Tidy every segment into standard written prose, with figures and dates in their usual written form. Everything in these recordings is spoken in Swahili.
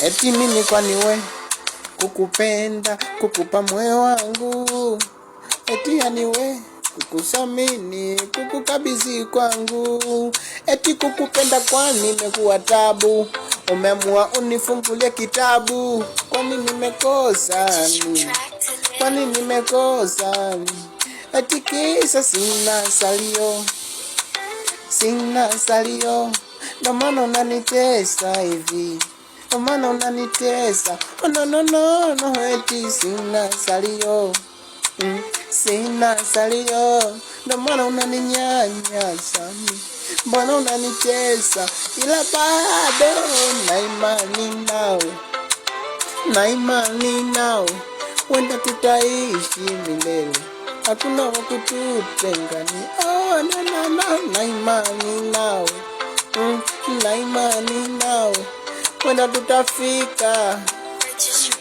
eti mimi kwani we kukupenda, kukupa moyo wangu, eti yani we kukusamini, kukukabidhi kwangu, eti kukupenda kwani imekuwa tabu, umeamua unifungulie kitabu, kwani nimekosa, kwani nimekosa, eti kisa sina salio, sina salio, ndo maana unanitesa hivi, ndo maana unanitesa, oh no no no no, eti sina salio, sina salio, ndo maana unaninyanyasa, mbona unanitesa, ila bado na imani nawe, na imani nawe, wenda tutaishi milele, hakuna wa kututengania, oh na na na, na imani nawe, na imani nawe, wenda tutafika,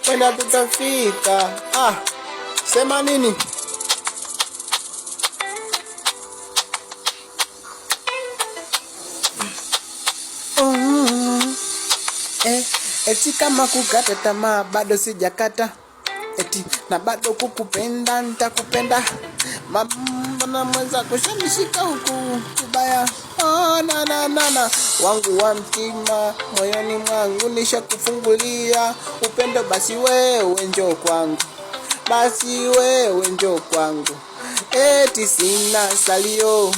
wenda tutafika, sema nini? Eti kama kukata tamaa bado sijakata, eti na bado kukupenda nitakupenda, mbona mweza kushanishika huku kubaya, oh na na na na, wangu wa mtima moyoni mwangu nishakufungulia upendo, basi wewe njoo kwangu, basi wewe njoo kwangu, eti sina salio,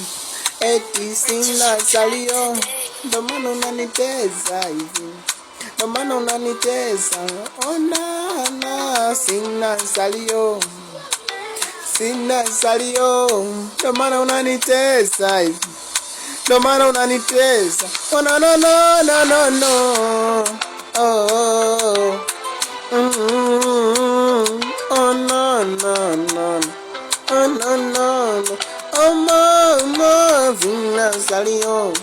eti sina salio, ndo maana unanitesa hivi, ndo maana unanitesa, oh na na, sina salio, sina salio, ndo maana unanitesa hivi, ndo maana unanitesa, oh no no no no no no, oh oh no no no, oh no no no, oh mama, sina salio,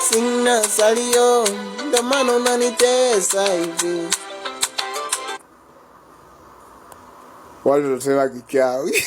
sina salio, ndo maana unanitesa hivi. Wale tunasema kichawi.